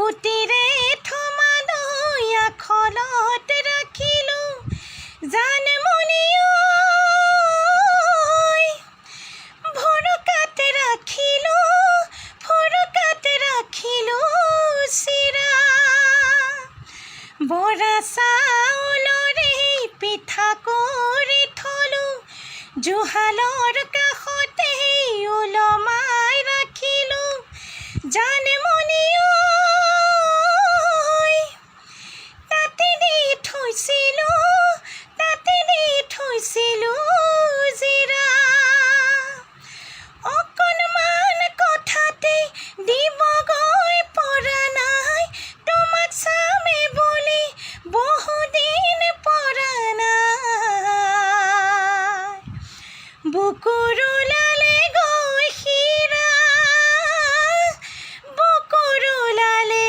কুটিৰে থমালৈ আখলত ৰাখিলোঁ জানমণি ঐ ভৰকাত ৰাখিলোঁ চিৰা বৰা চাউলৰে পিঠা কৰি থলোঁ জুহালৰ কাষতে ওলমাই ৰাখিলোঁ জানমণি ঐ তাতে দি থৈছিলোঁ জিৰা অকণমান কথাতে দিবগৈ পৰা নাই তোমাক চামে বুলি বহুদিন পৰা নাই বুকুৰ ওলালে গৈ শিৰা বুকুৰ ওলালে